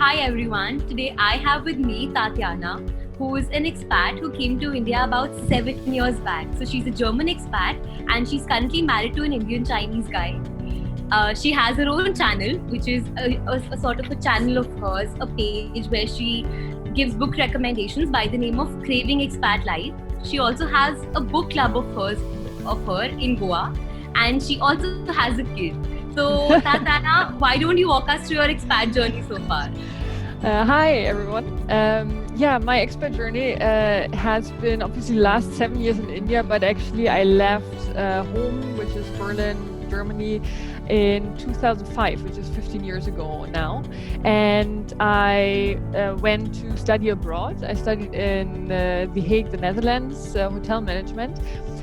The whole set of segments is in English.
Hi everyone. Today I have with me Tatjana, who is an expat who came to India about 7 years back. So she's a German expat and she's currently married to an Indian Chinese guy. She has her own channel, which is a sort of a channel of hers, a page where she gives book recommendations by the name of Craving Expat Live. She also has a book club of her in Goa, and she also has a kid. So, Tatjana, why don't you walk us through your expat journey so far? Hi everyone. My expat journey has been obviously last 7 years in India, but actually I left home, which is Berlin, Germany, in 2005, which is 15 years ago now. And I went to study abroad. I studied in The Hague, the Netherlands, hotel management.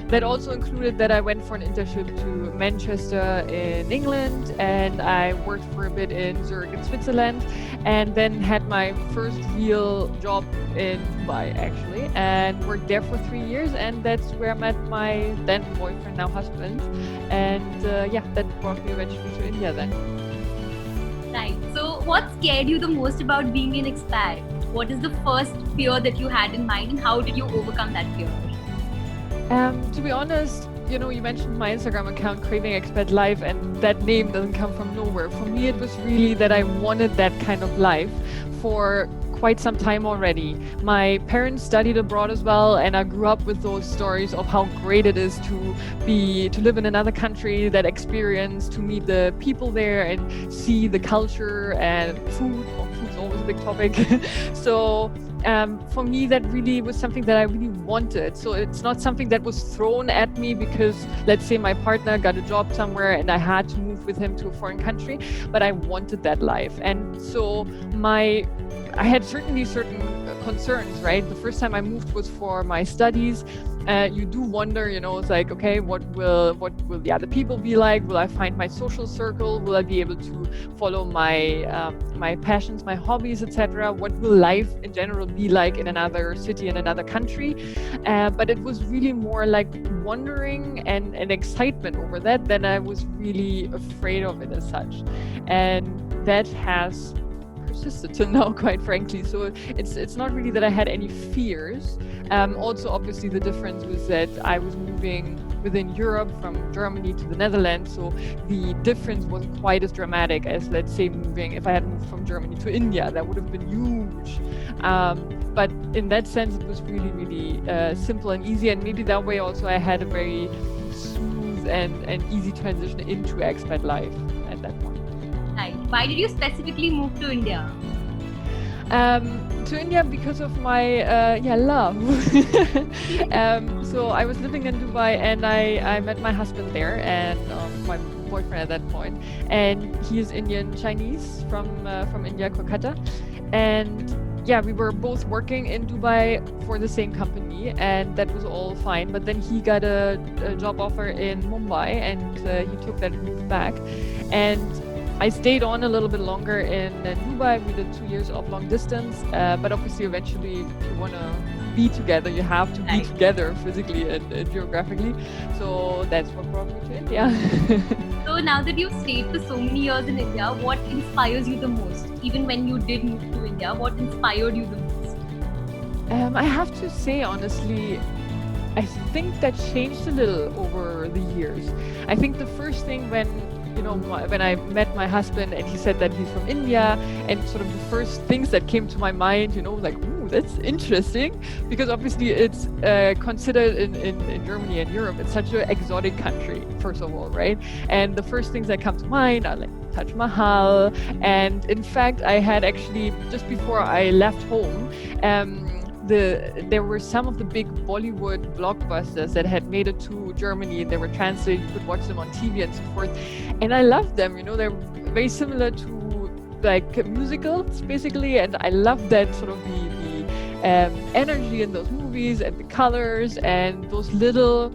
That also included that I went for an internship to Manchester in England, and I worked for a bit in Zurich in Switzerland, and then had my first real job in Dubai actually, and worked there for 3 years, and that's where I met my then boyfriend, now husband, and that brought me eventually to India then. Right. So, what scared you the most about being an expat? What is the first fear that you had in mind, and how did you overcome that fear? To be honest, you mentioned my Instagram account, Craving Expat Life, and that name doesn't come from nowhere. For me, it was really that I wanted that kind of life for quite some time already. My parents studied abroad as well, and I grew up with those stories of how great it is to live in another country, that experience, to meet the people there and see the culture and food. Well, food's always a big topic. So for me, that really was something that I really wanted. So it's not something that was thrown at me because, let's say, my partner got a job somewhere and I had to move with him to a foreign country, but I wanted that life. And so I had certainly certain concerns, right? The first time I moved was for my studies. You do wonder, it's like, okay, what will the other people be like? Will I find my social circle? Will I be able to follow my passions, my hobbies, etc.? What will life in general be like in another city, in another country? But it was really more like wondering and excitement over that than I was really afraid of it as such. And that has persisted to now, quite frankly. So it's not really that I had any fears. Also, obviously, the difference was that I was moving within Europe from Germany to the Netherlands, so the difference wasn't quite as dramatic as, let's say, if I had moved from Germany to India. That would have been huge. But in that sense, it was really, really simple and easy, and maybe that way also I had a very smooth and easy transition into expat life at that point. Right. Why did you specifically move to India? To India because of my love. So I was living in Dubai, and I met my husband there, and my boyfriend at that point, and he is Indian Chinese from India, Kolkata, and we were both working in Dubai for the same company, and that was all fine. But then he got a job offer in Mumbai, and he took that and moved back, and I stayed on a little bit longer in Dubai. We did 2 years of long distance, but obviously eventually if you want to be together, you have to be together physically and geographically. So that's what brought me to India. So now that you've stayed for so many years in India, what inspires you the most? Even when you did move to India, what inspired you the most? I have to say, honestly, I think that changed a little over the years. I think the first thing when I met my husband and he said that he's from India, and sort of the first things that came to my mind, like, ooh, that's interesting, because obviously it's considered in Germany and Europe, it's such an exotic country, first of all, right? And the first things that come to mind are like Taj Mahal, and in fact, I had actually, just before I left home, there were some of the big Bollywood blockbusters that had made it to Germany. They were translated, you could watch them on TV and so forth. And I loved them, they're very similar to like musicals basically. And I loved that sort of the energy in those movies and the colors and those little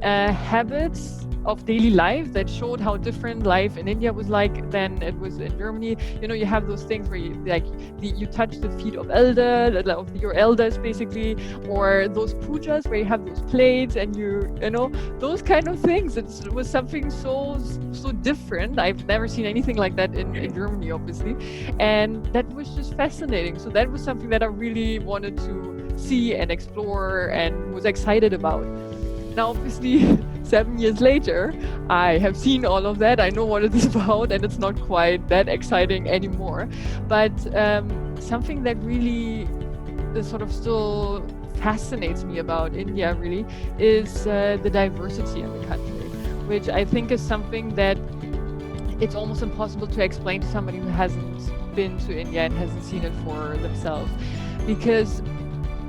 habits of daily life that showed how different life in India was like than it was in Germany. You know, you have those things where you touch the feet of of your elders basically, or those pujas where you have those plates and you know those kind of things. It was something so different. I've never seen anything like that in Germany, obviously, and that was just fascinating. So that was something that I really wanted to see and explore and was excited about. Now, obviously, 7 years later, I have seen all of that. I know what it is about, and it's not quite that exciting anymore. But something that really sort of still fascinates me about India, really, is the diversity in the country, which I think is something that it's almost impossible to explain to somebody who hasn't been to India and hasn't seen it for themselves. Because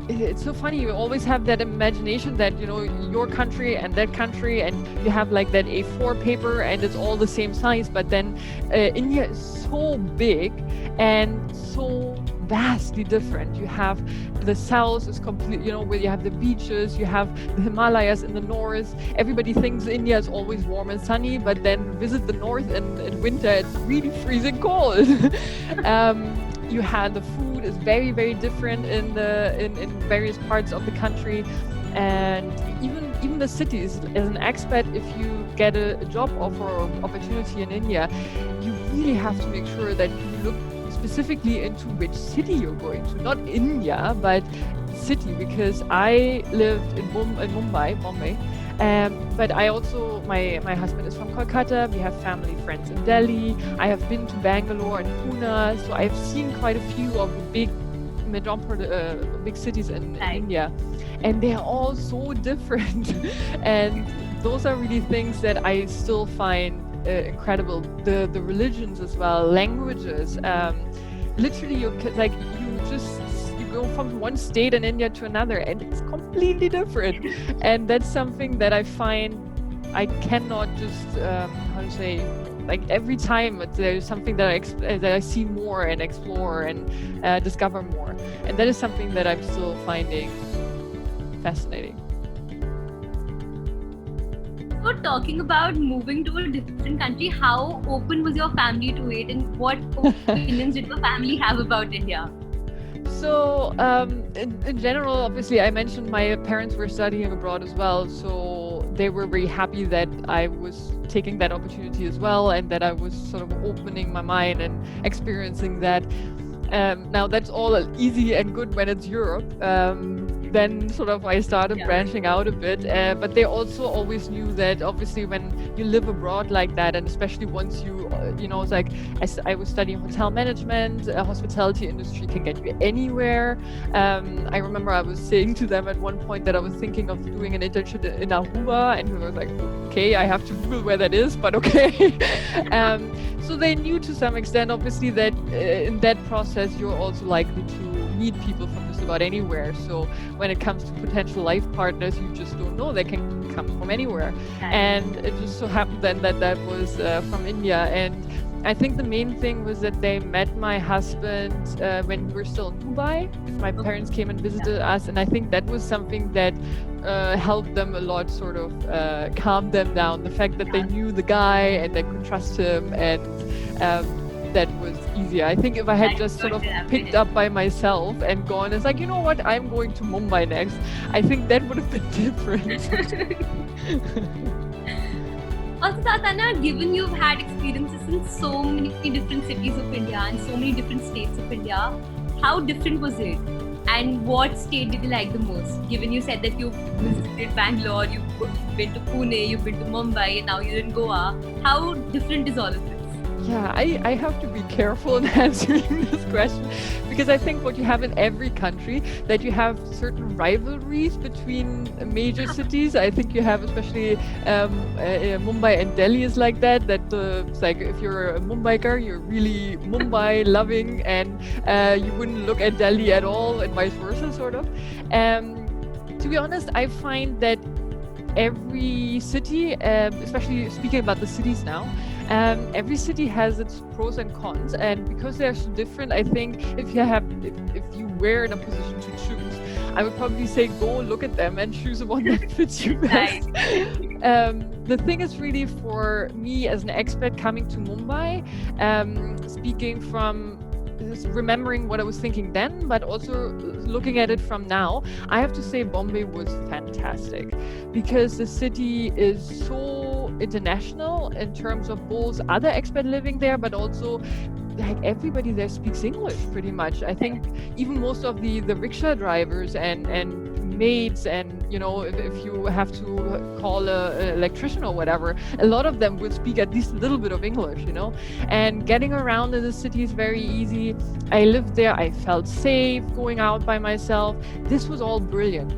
it's so funny, you always have that imagination that, you know, your country and that country, and you have like that A4 paper and it's all the same size, but then India is so big and so vastly different. You have the south is complete, you know, where you have the beaches, you have the Himalayas in the north. Everybody thinks India is always warm and sunny, but then visit the north and in winter it's really freezing cold. You had the food is very, very different in various parts of the country, and even the cities. As an expat, if you get a job offer or opportunity in India, you really have to make sure that you look specifically into which city you're going to, not India, but city, because I lived in Mumbai, but I also, my husband is from Kolkata. We have family friends in Delhi. I have been to Bangalore and Pune, so I've seen quite a few of the big big cities in India, and they are all so different. And those are really things that I still find incredible. The religions as well, languages. Literally, you go from one state in India to another, and it's completely different. And that's something that I find I cannot just like every time there's something that I see more and explore and discover more, and that is something that I'm still finding fascinating. So talking about moving to a different country, how open was your family to it, and what opinions did your family have about India? So in general, obviously, I mentioned my parents were studying abroad as well, so they were very happy that I was taking that opportunity as well, and that I was sort of opening my mind and experiencing that. Now that's all easy and good when it's Europe. Then sort of I started branching out a bit, but they also always knew that obviously when you live abroad like that, and especially once you know, it's like I was studying hotel management, hospitality industry can get you anywhere. I remember I was saying to them at one point that I was thinking of doing an internship in Aruba, and I was like, okay, I have to Google where that is, but okay. So they knew to some extent, obviously, that in that process you're also likely to meet people from just about anywhere. So when it comes to potential life partners, you just don't know, they can come from anywhere. And it just so happened then that was from India. And I think the main thing was that they met my husband when we were still in Dubai. My parents came and visited us, and I think that was something that helped them a lot, sort of calm them down. The fact that they knew the guy and they could trust him, and that was easier. I think if I had just sort of picked up by myself and gone, it's like, you know what, I'm going to Mumbai next, I think that would have been different. Also, Tatjana, given you've had experiences in so many different cities of India and so many different states of India, how different was it? And what state did you like the most? Given you said that you visited Bangalore, you've been to Pune, you've been to Mumbai, and now you're in Goa. How different is all of this? Yeah, I have to be careful in answering this question, because I think what you have in every country, that you have certain rivalries between major cities. I think you have, especially Mumbai and Delhi is like that. It's like if you're a Mumbaiker, you're really Mumbai loving, and you wouldn't look at Delhi at all, and vice versa, sort of. To be honest, I find that every city, especially speaking about the cities now, every city has its pros and cons, and because they're so different, I think if you were in a position to choose, I would probably say go look at them and choose the one that fits you best. The thing is really for me as an expat coming to Mumbai, speaking from remembering what I was thinking then, but also looking at it from now, I have to say Bombay was fantastic because the city is so international in terms of both other expat living there, but also like everybody there speaks English pretty much. I think even most of the rickshaw drivers and maids and if you have to call an electrician or whatever, a lot of them will speak at least a little bit of English, and getting around in the city is very easy. I lived there, I felt safe going out by myself. This was all brilliant.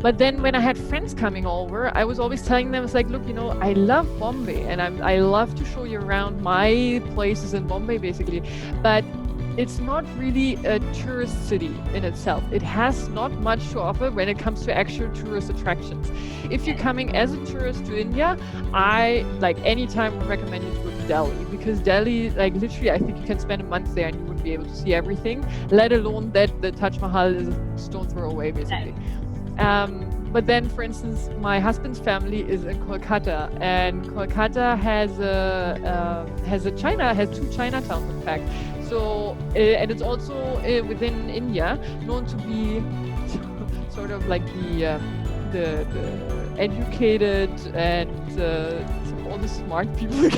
But then when I had friends coming over, I was always telling them, it's like, look, I love Bombay and I love to show you around my places in Bombay basically, but it's not really a tourist city in itself. It has not much to offer when it comes to actual tourist attractions. If you're coming as a tourist to India, I anytime would recommend you to go to Delhi, because Delhi, literally, I think you can spend a month there and you wouldn't be able to see everything, let alone that the Taj Mahal is a stone throw away basically. But then, for instance, my husband's family is in Kolkata, and Kolkata has two Chinatowns, in fact. So, and it's also within India, known to be sort of like the educated and all the smart people.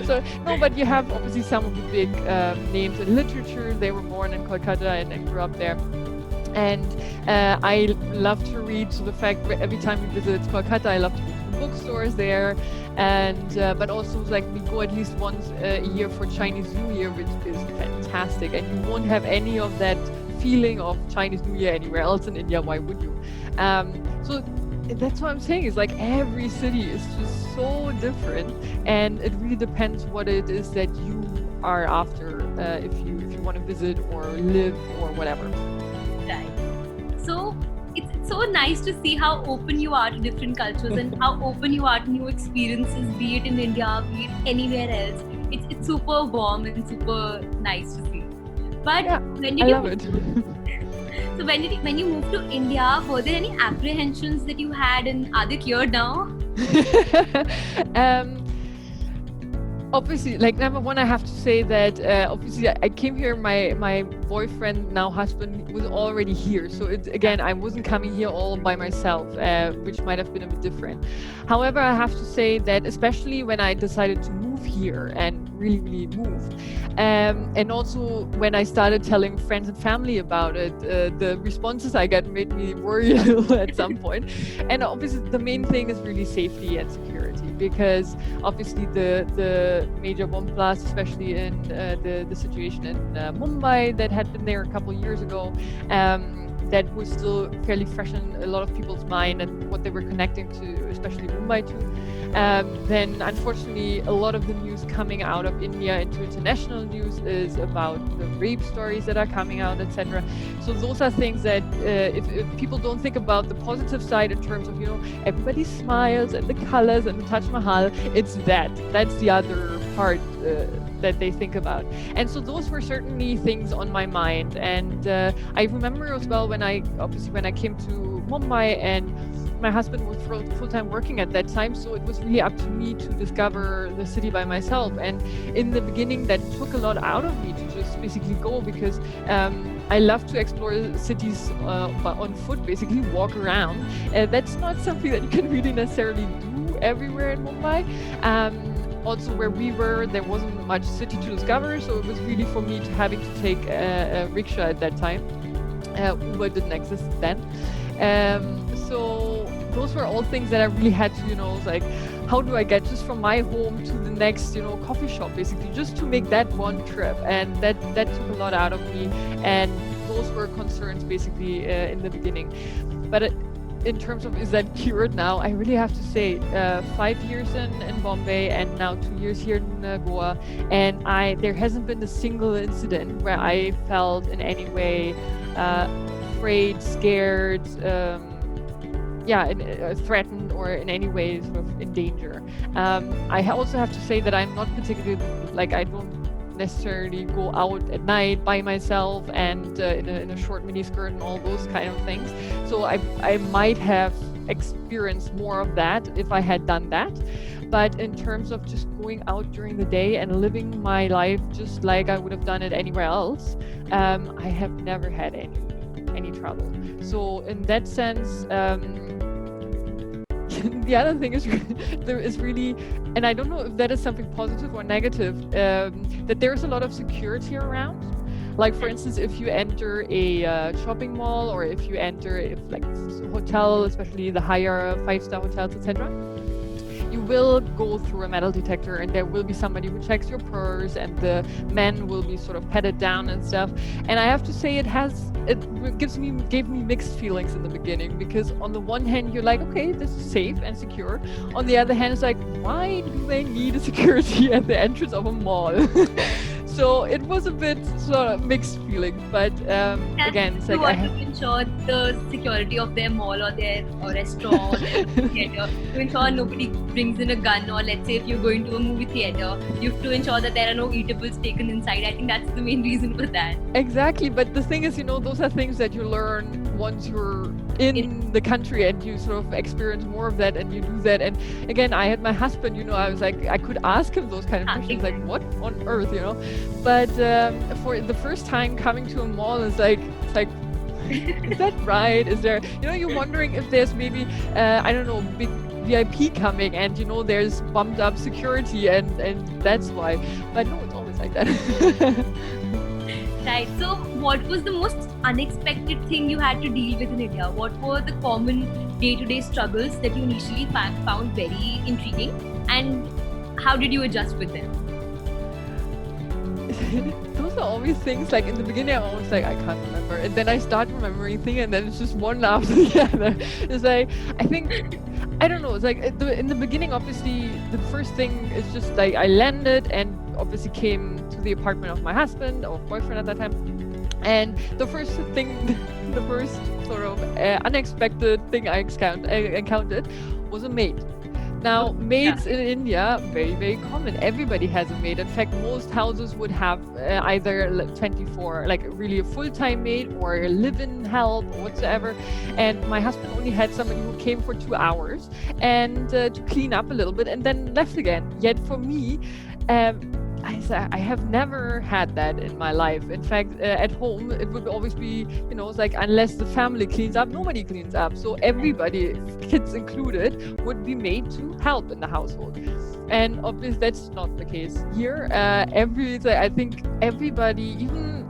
So no, but you have obviously some of the big names in literature. They were born in Kolkata and grew up there. And I love to read, so the fact every time we visit Kolkata, I love to go to the bookstores there, and but also we go at least once a year for Chinese New Year, which is fantastic, and you won't have any of that feeling of Chinese New Year anywhere else in India. Why would you? So that's what I'm saying, is every city is just so different, and it really depends what it is that you are after, if you want to visit or live or whatever. Right. So it's so nice to see how open you are to different cultures and how open you are to new experiences, be it in India, be it anywhere else. It's super warm and super nice to see. But yeah, when did I you love it. So when you moved to India, were there any apprehensions that you had, and are they cleared now? Obviously, number one, I have to say that obviously I came here, my boyfriend, now husband, was already here. So again, I wasn't coming here all by myself, which might have been a bit different. However, I have to say that especially when I decided to move here and really moved, and also when I started telling friends and family about it, the responses I got made me worry a little at some point. And obviously the main thing is really safety and security, because obviously the major bomb blast, especially in the situation in Mumbai that had been there a couple of years ago, that was still fairly fresh in a lot of people's mind and what they were connecting to, especially Mumbai to. Then unfortunately a lot of the news coming out of India into international news is about the rape stories that are coming out, etc. So those are things that if people don't think about the positive side in terms of everybody smiles and the colors and the Taj Mahal, it's that's the other part that they think about. And so those were certainly things on my mind. And I remember as well when I came to Mumbai, and my husband was full-time working at that time, so it was really up to me to discover the city by myself. And in the beginning that took a lot out of me to just basically go, because I love to explore cities on foot, basically walk around. That's not something that you can really necessarily do everywhere in Mumbai. Also where we were, there wasn't much city to discover, so it was really for me having to take a rickshaw at that time. Uber didn't exist then. So those were all things that I really had to, how do I get just from my home to the next, coffee shop, basically, just to make that one trip. And that took a lot out of me. And those were concerns basically in the beginning. But in terms of, is that cured now? I really have to say 5 years in Bombay and now 2 years here in Goa. And there hasn't been a single incident where I felt in any way afraid, scared, threatened, or in any way sort of in danger. I also have to say that I'm not particularly, I don't necessarily go out at night by myself and in a short mini skirt and all those kind of things. So I might have experienced more of that if I had done that. But in terms of just going out during the day and living my life just like I would have done it anywhere else, I have never had any trouble. So in that sense, the other thing is there is really, and I don't know if that is something positive or negative, that there's a lot of security around. Like for instance, if you enter a shopping mall, or if you enter like a hotel, especially the higher 5-star hotels, etc., you will go through a metal detector, and there will be somebody who checks your purse, and the men will be sort of patted down and stuff. And I have to say, it gave me mixed feelings in the beginning, because on the one hand you're like, okay, this is safe and secure. On the other hand, it's like, why do they need a security at the entrance of a mall? So it was a bit sort of mixed feelings, but again, it's like I have to ensure the security of their mall or their restaurant or their theater, to ensure nobody brings in a gun, or let's say if you're going to a movie theater, you have to ensure that there are no eatables taken inside. I think that's the main reason for that. Exactly, but the thing is, those are things that you learn once you're in the country and you sort of experience more of that and you do that. And again, I had my husband, I was like, I could ask him those kind of questions, like, what on earth, But for the first time coming to a mall, it's like, is that right? Is there, you're wondering if there's maybe, I don't know, big VIP coming, and there's bumped up security, and that's why. But no, it's always like that. Right. So what was the most unexpected thing you had to deal with in India? What were the common day-to-day struggles that you initially found very intriguing, and how did you adjust with them? Those are always things, like in the beginning I'm always like, I can't remember, and then I start remembering things, and then it's just one after the other. It's like, I don't know, it's like in the beginning, obviously the first thing is just like I landed and obviously came to the apartment of my husband or boyfriend at that time, and the first sort of unexpected thing I encountered was a maid. Now, maids in India, very, very common. Everybody has a maid. In fact, most houses would have either 24, like really a full-time maid, or a live-in help or whatsoever. And my husband only had somebody who came for 2 hours and to clean up a little bit and then left again. Yet for me, I have never had that in my life. In fact, at home, it would always be, it's like, unless the family cleans up, nobody cleans up. So everybody, kids included, would be made to help in the household. And obviously, that's not the case here. I think everybody, even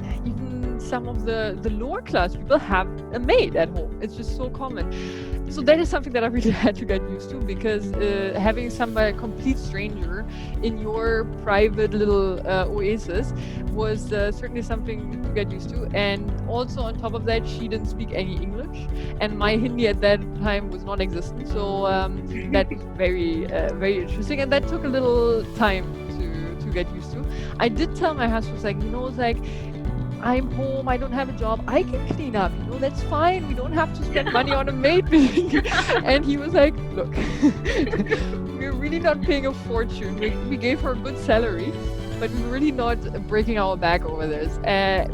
some of the lower class people, have a maid at home. It's just so common. So that is something that I really had to get used to, because having somebody, a complete stranger, in your private little oasis was certainly something to get used to. And also on top of that, she didn't speak any English, and my Hindi at that time was non-existent. So that was very, very interesting, and that took a little time to get used to. I did tell my husband, it's like, I'm home, I don't have a job, I can clean up, that's fine, we don't have to spend money on a maid. And he was like, look, we're really not paying a fortune. We gave her a good salary, but we're really not breaking our back over this.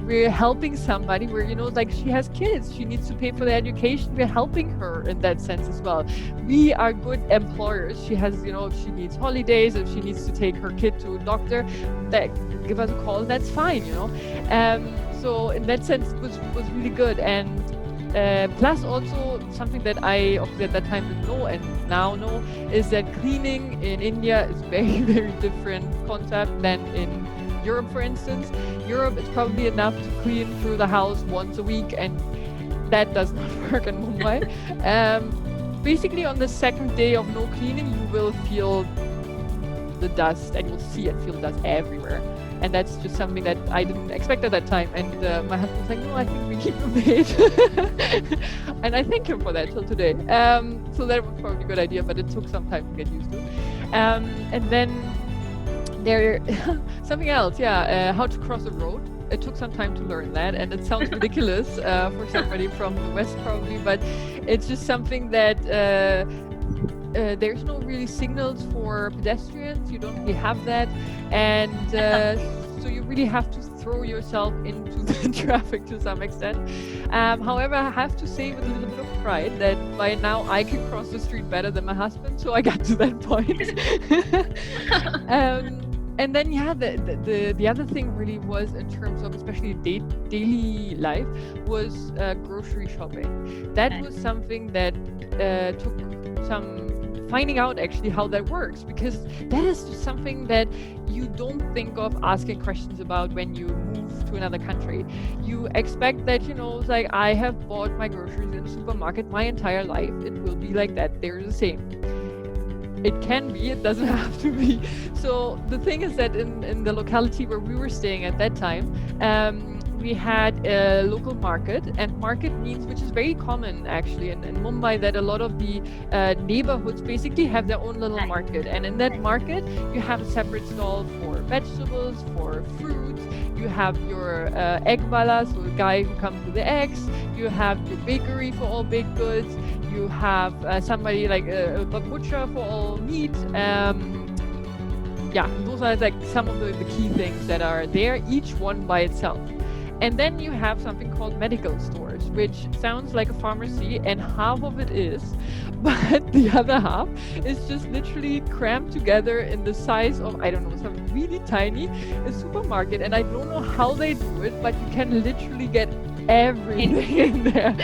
We're helping somebody where, she has kids, she needs to pay for their education, we're helping her in that sense as well. We are good employers. She has, if she needs holidays, if she needs to take her kid to a doctor, give us a call, that's fine, So in that sense, it was really good. And plus also something that I obviously at that time didn't know and now know is that cleaning in India is very, very different concept than in Europe, for instance. Europe, it's probably enough to clean through the house once a week, and that does not work in Mumbai. Basically on the second day of no cleaning, you will feel the dust, and you'll see and feel dust everywhere. And that's just something that I didn't expect at that time. And my husband was like, no, I think we keep a maid. And I thank him for that till today. So that was probably a good idea, but it took some time to get used to. And then there, something else, how to cross a road. It took some time to learn that, and it sounds ridiculous for somebody from the West probably, but it's just something that there's no really signals for pedestrians. You don't really have that, and So you really have to throw yourself into the traffic to some extent. However, I have to say with a little bit of pride that by now I can cross the street better than my husband, so I got to that point. And then, yeah, the other thing really was in terms of especially daily life was grocery shopping. That was something that took some finding out actually how that works, because that is just something that you don't think of asking questions about when you move to another country. You expect that, it's like, I have bought my groceries in a supermarket my entire life. It will be like that. They're the same. It can be, it doesn't have to be. So the thing is that in the locality where we were staying at that time, we had a local market, and market means, which is very common actually in Mumbai, that a lot of the neighborhoods basically have their own little market, and in that market you have a separate stall for vegetables, for fruits. You have your egg wala, so the guy who comes with the eggs. You have your bakery for all baked goods. You have somebody like a butcher for all meat. Those are like some of the key things that are there, each one by itself. And then you have something called medical stores, which sounds like a pharmacy, and half of it is, but the other half is just literally crammed together in the size of, I don't know, something really tiny, a supermarket. And I don't know how they do it, but you can literally get everything in there.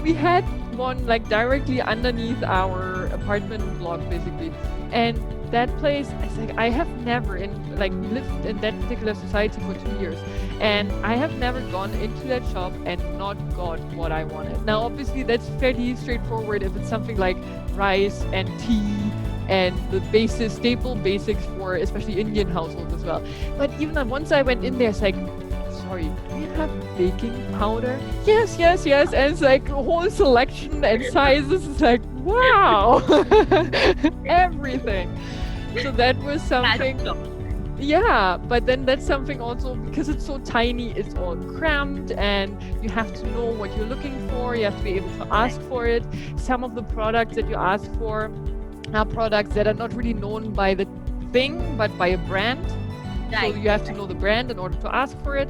We had one like directly underneath our apartment block, basically. And that place, it's like, I have never lived in that particular society for 2 years, and I have never gone into that shop and not got what I wanted. Now, obviously, that's fairly straightforward if it's something like rice and tea and the staple basics for especially Indian households as well. But even once I went in there, it's like, sorry, do you have baking powder? Yes. And it's like a whole selection and sizes. It's like, wow, everything. So that was something. Yeah, but then that's something also, because it's so tiny, it's all cramped, and you have to know what you're looking for. You have to be able to ask for it. Some of the products that you ask for are products that are not really known by the thing, but by a brand. So you have to know the brand in order to ask for it.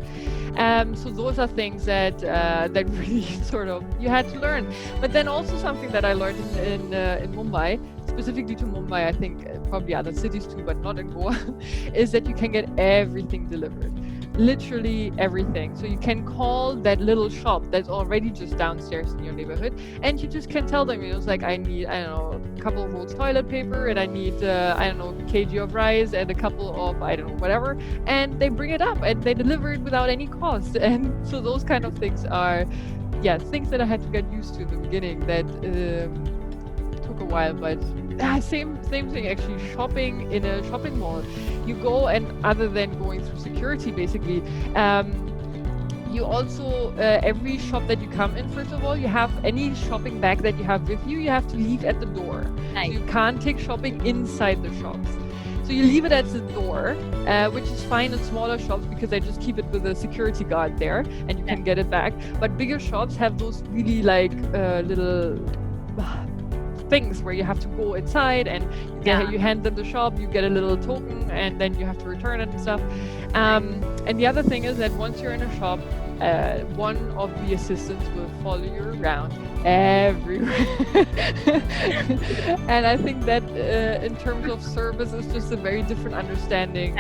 So those are things that that really sort of you had to learn. But then also something that I learned in Mumbai, specifically to Mumbai, I think probably other cities too, but not in Goa, is that you can get everything delivered. Literally everything. So you can call that little shop that's already just downstairs in your neighborhood, and you just can tell them, it's like, I need, I don't know, a couple of rolls toilet paper, and I need, I don't know, kg of rice and a couple of, I don't know, whatever, and they bring it up and they deliver it without any cost. And so those kind of things are, things that I had to get used to in the beginning that took a while, but same thing actually. Shopping in a shopping mall, you go, and other than going through security, basically, you also every shop that you come in, first of all, you have any shopping bag that you have with you, you have to leave at the door. So you can't take shopping inside the shops. So you leave it at the door, which is fine in smaller shops because they just keep it with a security guard there, and you can get it back. But bigger shops have those really like little things where you have to go inside, and you hand them the shop, you get a little token, and then you have to return it and stuff. And the other thing is that once you're in a shop, one of the assistants will follow you around everywhere. And I think that in terms of service, it's just a very different understanding.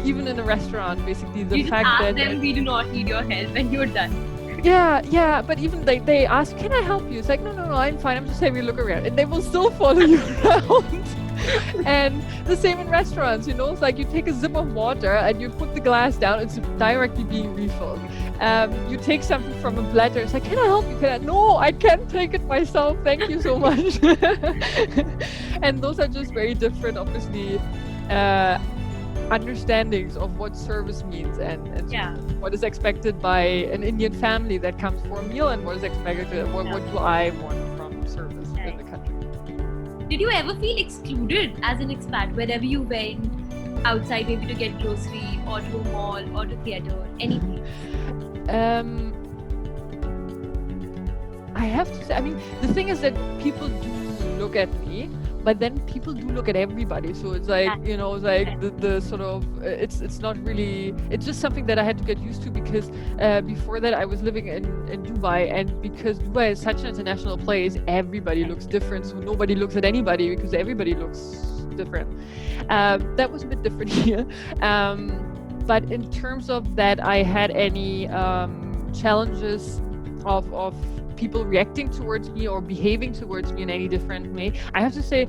Even in a restaurant, basically, the you fact ask that them, we do not need your help, and you're done. Yeah, but even they ask, can I help you? It's like, no, I'm fine. I'm just having a look around, and they will still follow you around. And the same in restaurants, it's like you take a sip of water and you put the glass down, it's directly being refilled. You take something from a platter, it's like, can I help you? No, I can't take it myself. Thank you so much. And those are just very different, obviously, understandings of what service means and what is expected by an Indian family that comes for a meal, and what is expected, what do I want from service in the country. Did you ever feel excluded as an expat wherever you went outside, maybe to get grocery or to a mall or to theatre, anything? I have to say, I mean, the thing is that people do look at me, but then people do look at everybody. So it's like, you know, it's like the sort of it's not really, it's just something that I had to get used to, because before that I was living in Dubai, and because Dubai is such an international place, everybody looks different, so nobody looks at anybody because everybody looks different. That was a bit different here. But in terms of that, I had any challenges of people reacting towards me or behaving towards me in any different way, I have to say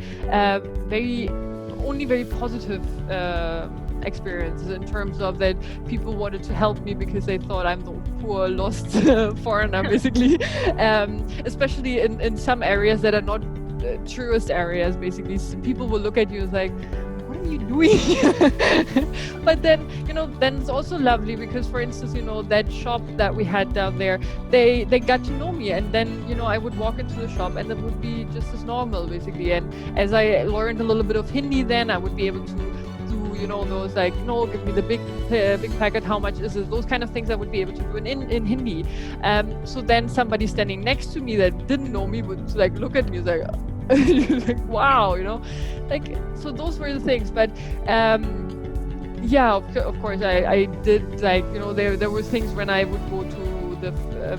very positive experiences, in terms of that people wanted to help me because they thought I'm the poor lost foreigner, basically. Especially in some areas that are not tourist areas, basically. So people will look at you as like, what are you doing? But then, you know, then it's also lovely because, for instance, you know, that shop that we had down there, they got to know me, and then, you know, I would walk into the shop and it would be just as normal, basically. And as I learned a little bit of Hindi, then I would be able to do, you know, those like, no, give me the big packet, how much is it? Those kind of things I would be able to do in Hindi. So then somebody standing next to me that didn't know me would like look at me like, like, wow, you know, like, so those were the things. But yeah, of course I did, like, you know, there were things when I would go to the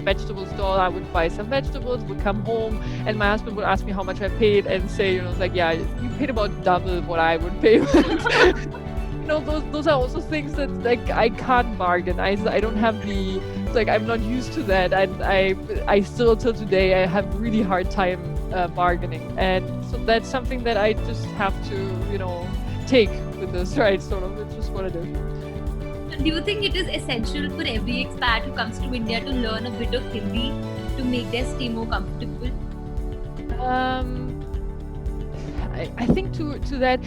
vegetable stall, I would buy some vegetables, would come home, and my husband would ask me how much I paid and say, you know, it's like, yeah, you paid about double what I would pay. You know, those are also things that, like, I can't bargain. I don't have the, it's like, I'm not used to that, and I still till today I have really hard time bargaining, and so that's something that I just have to, you know, take with this, right? Sort of, it's just what it is. Do you think it is essential for every expat who comes to India to learn a bit of Hindi to make their stay more comfortable? I think to that,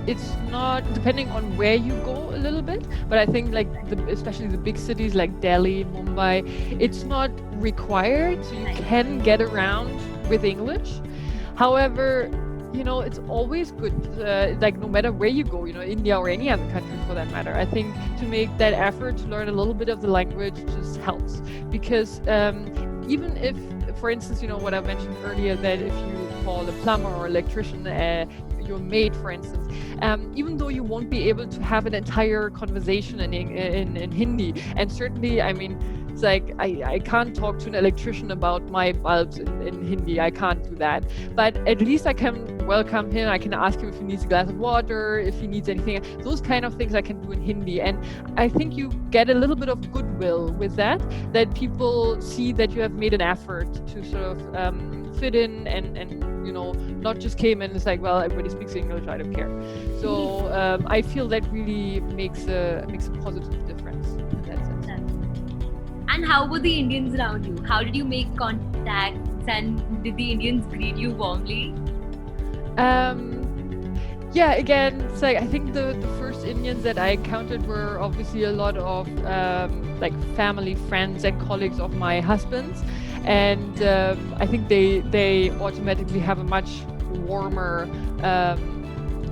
it's not depending on where you go a little bit, but I think like especially the big cities like Delhi, Mumbai, it's not required, so you can get around with English. However, you know, it's always good, like no matter where you go, you know, India or any other country for that matter, I think to make that effort to learn a little bit of the language just helps, because even if, for instance, you know, what I mentioned earlier, that if you call a plumber or electrician your maid, for instance, even though you won't be able to have an entire conversation in Hindi, and certainly, I mean, it's like I can't talk to an electrician about my bulbs in Hindi. I can't do that. But at least I can welcome him. I can ask him if he needs a glass of water, if he needs anything. Those kind of things I can do in Hindi. And I think you get a little bit of goodwill with that people see that you have made an effort to sort of fit in and, you know, not just came in and it's like, well, everybody speaks English, I don't care. So I feel that really makes a positive difference in that sense. And how were the Indians around you? How did you make contacts, and did the Indians greet you warmly? Yeah, again, it's like I think the first Indians that I encountered were obviously a lot of like family, friends, and colleagues of my husband's, and I think they automatically have a much warmer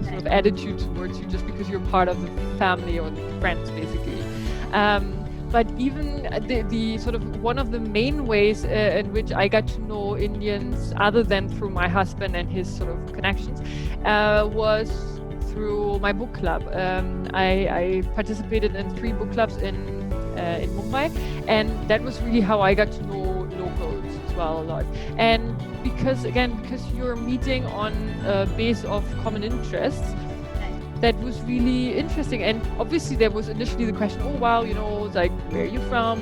sort of attitude towards you just because you're part of the family or the friends, basically. But even the sort of one of the main ways in which I got to know Indians, other than through my husband and his sort of connections, was through my book club. I participated in 3 book clubs in Mumbai, and that was really how I got to know locals as well a lot. And because you're meeting on a base of common interests, that was really interesting. And obviously there was initially the question, oh wow, you know, like, where are you from,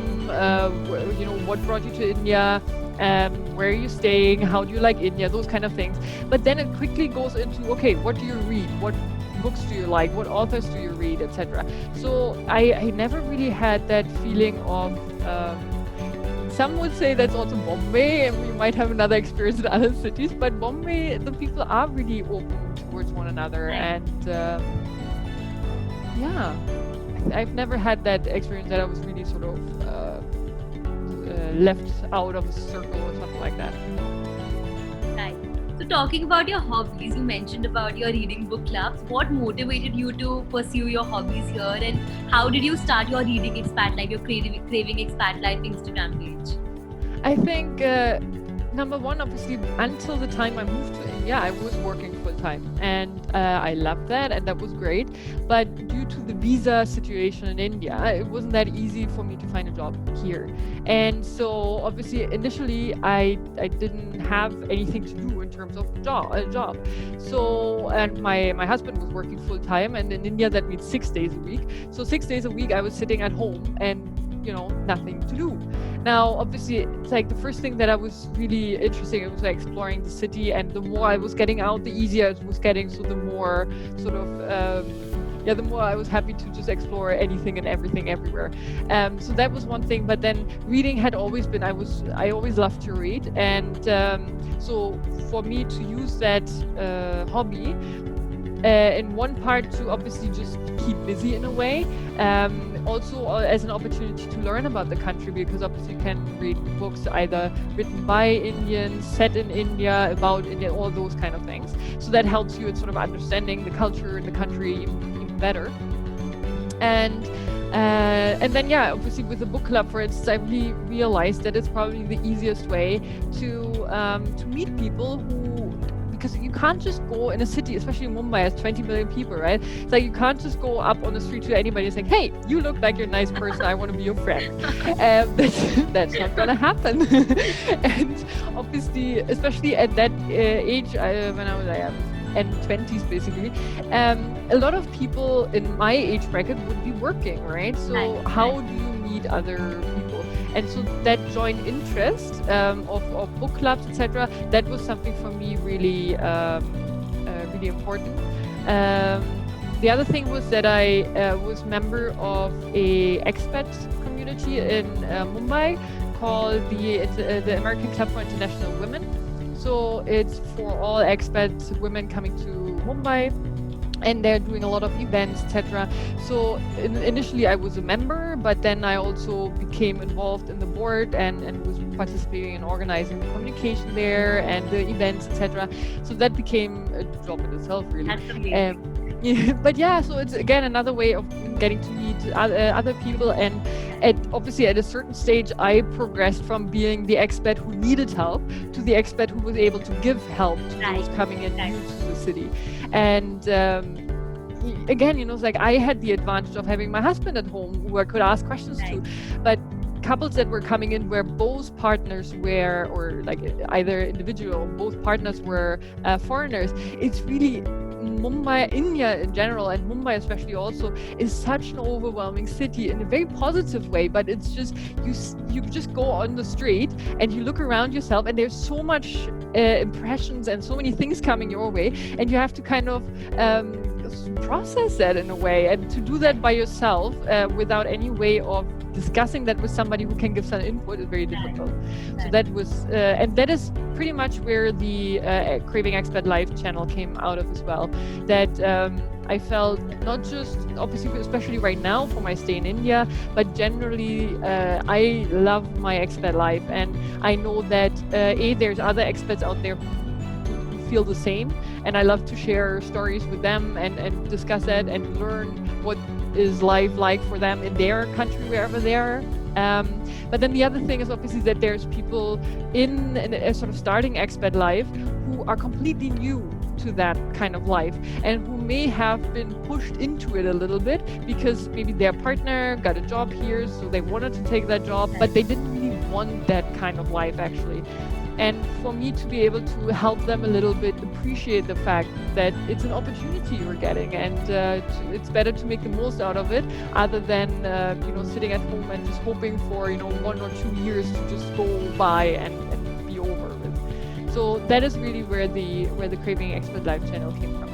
you know, what brought you to India, where are you staying, how do you like India, those kind of things. But then it quickly goes into, okay, what do you read, what books do you like, what authors do you read, etc. So I never really had that feeling of some would say that's also Bombay, and we might have another experience in other cities, but Bombay, the people are really open towards one another, and yeah, I've never had that experience that I was really sort of left out of a circle or something like that. Right. So talking about your hobbies, you mentioned about your reading book clubs. What motivated you to pursue your hobbies here, and how did you start your Reading Expat Life, your Craving Expat Life Instagram page? I think number one, obviously, until the time I moved to India, I was working full time, and I loved that, and that was great. But due to the visa situation in India, it wasn't that easy for me to find a job here. And so, obviously, initially, I didn't have anything to do in terms of a job. So, and my husband was working full time, and in India that means 6 days a week. So 6 days a week, I was sitting at home and nothing to do. Now, obviously, it's like the first thing that I was really interested in was like exploring the city, and the more I was getting out, the easier it was getting. So the more sort of, the more I was happy to just explore anything and everything everywhere. So that was one thing. But then reading had always been, I always loved to read, and so for me to use that hobby. In one part to obviously just keep busy in a way, also as an opportunity to learn about the country, because obviously you can read books either written by Indians, set in India, about India, all those kind of things. So that helps you in sort of understanding the culture in the country even better. And then obviously with the book club, for instance, I really realized that it's probably the easiest way to meet people because you can't just go in a city, especially in Mumbai, has 20 million people, right? It's like you can't just go up on the street to anybody and say, hey, you look like you're a nice person, I want to be your friend. That's not going to happen. And obviously, especially at that age, when I was and 20s basically, a lot of people in my age bracket would be working, right? So how do you meet other people? And so that joint interest of book clubs, etc., that was something for me really, really important. The other thing was that I was member of a expat community in Mumbai called the American Club for International Women. So it's for all expat women coming to Mumbai, and they're doing a lot of events, etc. So initially I was a member, but then I also became involved in the board and was participating in organizing the communication there and the events, etc. So that became a job in itself, really. That's amazing. But so it's again another way of getting to meet other people, and obviously at a certain stage I progressed from being the expat who needed help to the expat who was able to give help to those coming in new to the city. And again, it's like I had the advantage of having my husband at home who I could ask questions to, but couples that were coming in where both partners were, or like either individual, both partners were foreigners, it's really Mumbai, India in general, and Mumbai especially also, is such an overwhelming city in a very positive way. But it's just you just go on the street and you look around yourself, and there's so much impressions and so many things coming your way, and you have to kind of process that in a way, and to do that by yourself without any way of discussing that with somebody who can give some input is very difficult. So that was, and that is pretty much where the Craving Expat Live channel came out of as well. That I felt not just, obviously, especially right now for my stay in India, but generally I love my expat life, and I know that there's other expats out there who feel the same, and I love to share stories with them and discuss that and learn what is life like for them in their country, wherever they are. But then the other thing is obviously that there's people in a sort of starting expat life who are completely new to that kind of life, and who may have been pushed into it a little bit because maybe their partner got a job here, so they wanted to take that job, but they didn't really want that kind of life actually. And for me to be able to help them a little bit appreciate the fact that it's an opportunity you're getting, and it's better to make the most out of it, other than sitting at home and just hoping for 1 or 2 years to just go by and be over with. So that is really where the Craving Expat Live channel came from.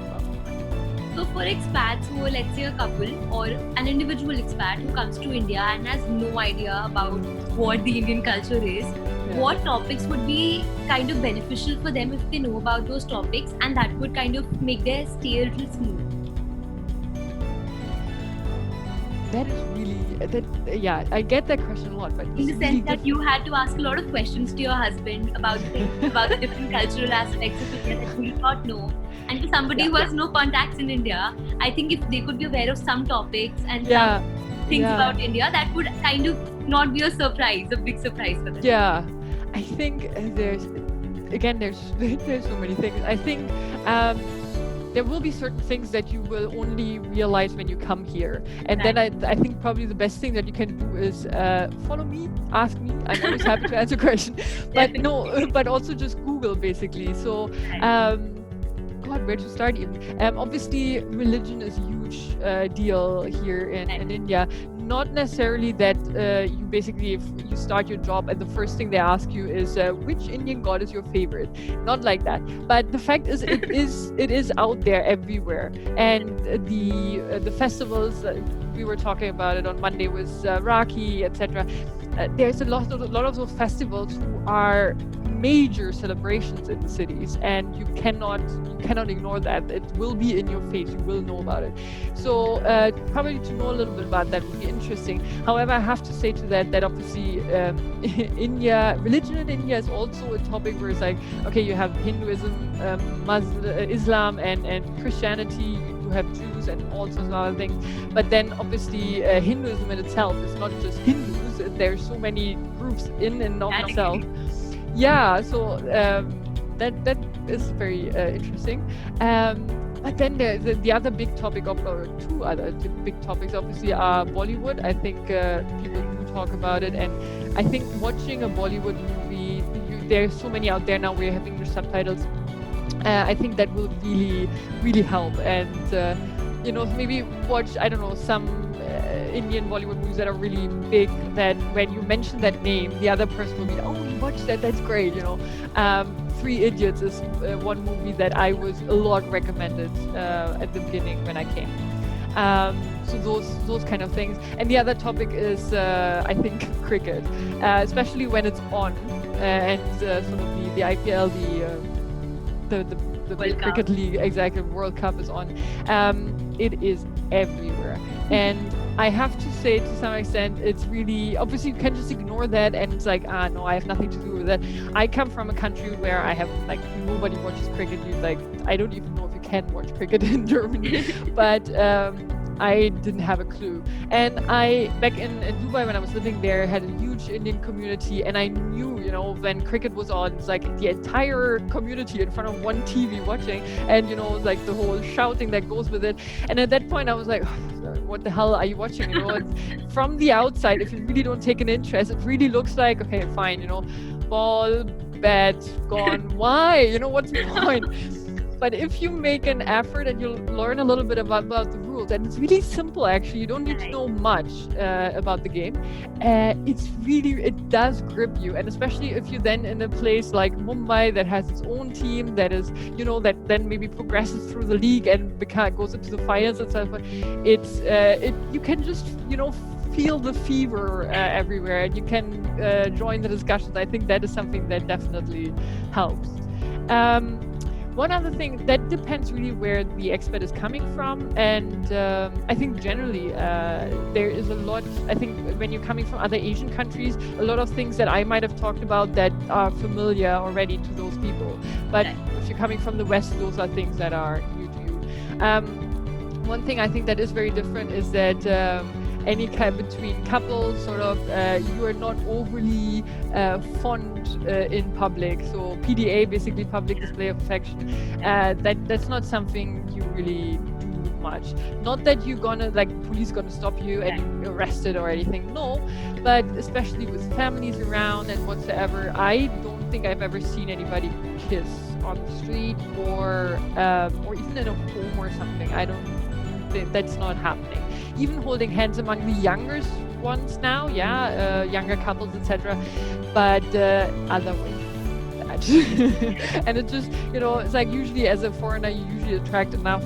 So for expats who are, let's say, a couple or an individual expat who comes to India and has no idea about what the Indian culture is, what topics would be kind of beneficial for them if they know about those topics, and that would kind of make their stay a little smooth? That is really, I get that question a lot, but in the sense that you had to ask a lot of questions to your husband about the different cultural aspects of India that you did not know. And to somebody who has no contacts in India, I think if they could be aware of some topics and some things about India, that would kind of not be a big surprise for them. Yeah, I think there's again, there's so many things. I think there will be certain things that you will only realize when you come here. And then I think probably the best thing that you can do is follow me, ask me. I'm always happy to answer questions. But no, but also just Google basically. So, God, where to start even? Obviously, religion is a huge deal here in India. Not necessarily that you basically, if you start your job and the first thing they ask you is which Indian god is your favorite. Not like that. But the fact is, it is out there everywhere. And the festivals, we were talking about it on Monday, was Rakhi, etc. There's a lot of those festivals who are major celebrations in the cities, and you cannot ignore that. It will be in your face. You will know about it. So probably to know a little bit about that would be interesting. However, I have to say to that obviously India, religion in India is also a topic where it's like, okay, you have Hinduism, Islam, and Christianity. You have Jews and all sorts of other things. But then obviously Hinduism in itself is not just Hindus. There's so many groups in and of itself. Yeah, so that is very interesting. But then the other big topic, or two other big topics, obviously, are Bollywood. I think people do talk about it, and I think watching a Bollywood movie, there's so many out there now. We're having the subtitles. I think that will really, really help, and maybe watch, I don't know, some Indian Bollywood movies that are really big, that when you mention that name, the other person will be, oh, you watched that, that's great, Three Idiots is one movie that I was a lot recommended at the beginning when I came. So those kind of things. And the other topic is, I think, cricket, especially when it's on, and sort of the IPL, the cricket league, exactly, World Cup is on. It is everywhere. And I have to say, to some extent, it's really, obviously you can just ignore that and it's like, no, I have nothing to do with that. I come from a country where I have, like, nobody watches cricket. I don't even know if you can watch cricket in Germany, but I didn't have a clue. And I, back in Dubai, when I was living there, had a huge Indian community, and I knew, when cricket was on, it's like the entire community in front of one TV watching, and, like the whole shouting that goes with it. And at that point, I was like, what the hell are you watching? From the outside, if you really don't take an interest, it really looks like, okay, fine, ball, bat, gone. Why? What's the point? But if you make an effort and you learn a little bit about the rules, and it's really simple actually, you don't need to know much about the game. It does grip you, and especially if you're then in a place like Mumbai that has its own team that is, that then maybe progresses through the league and goes into the finals and stuff. You can just, feel the fever everywhere, and you can join the discussions. I think that is something that definitely helps. One other thing, that depends really where the expat is coming from, and I think generally there is a lot, I think when you're coming from other Asian countries, a lot of things that I might have talked about that are familiar already to those people. But if you're coming from the West, those are things that are new to you. One thing I think that is very different is that any kind between couples, sort of, you are not overly fond in public. So PDA, basically public display of affection, that's not something you really do much. Not that you're gonna, police gonna stop you and you're arrested or anything, no, but especially with families around and whatsoever, I don't think I've ever seen anybody kiss on the street or even in a home or something. I don't think that's not happening. Even holding hands among the younger ones now, younger couples, etc. But otherwise, and it just, it's like usually as a foreigner, you usually attract enough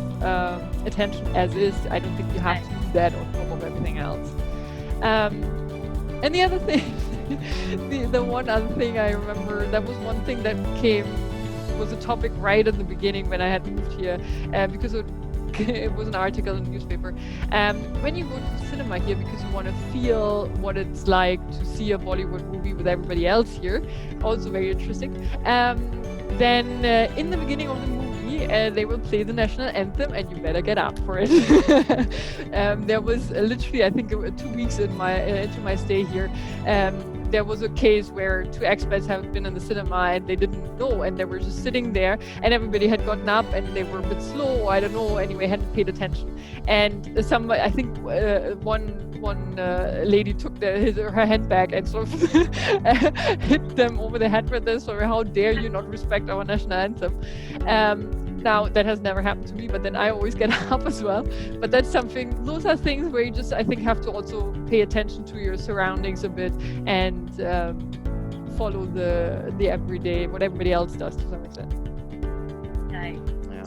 attention as is. I don't think you have to do that on top of everything else. And the other thing, the one other thing I remember, that was one thing that was a topic right at the beginning when I had moved here, because it was an article in the newspaper. When you go to the cinema here, because you want to feel what it's like to see a Bollywood movie with everybody else here, also very interesting, then in the beginning of the movie, they will play the national anthem, and you better get up for it. There was literally, I think, 2 weeks into my stay here, there was a case where two expats have been in the cinema and they didn't know, and they were just sitting there, and everybody had gotten up and they were a bit slow, or I don't know, anyway, hadn't paid attention. And I think one lady took her handbag and sort of hit them over the head with this, or how dare you not respect our national anthem. Now, that has never happened to me, but then I always get up as well. But those are things where you just, I think, have to also pay attention to your surroundings a bit and follow the everyday, what everybody else does to some extent. Right. Yeah.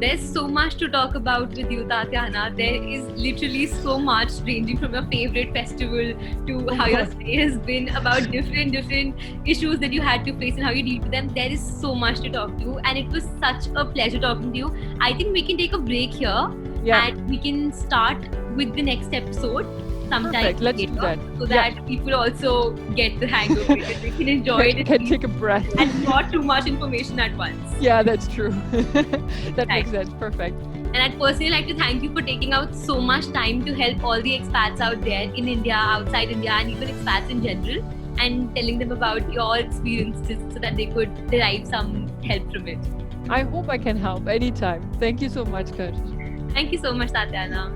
There's so much to talk about with you, Tatjana. There is literally so much, ranging from your favorite festival to how your stay has been, about different issues that you had to face and how you deal with them. There is so much to talk to, and it was such a pleasure talking to you. I think we can take a break here, and we can start with the next episode sometime. Perfect. Let's later, do that. so that people also get the hang of it and they can enjoy it. Can take a breath. And not too much information at once. Yeah, that's true. That makes sense. Perfect. And I'd personally like to thank you for taking out so much time to help all the expats out there in India, outside India, and even expats in general, and telling them about your experiences so that they could derive some help from it. I hope I can help anytime. Thank you so much, Coach. Thank you so much, Tatjana.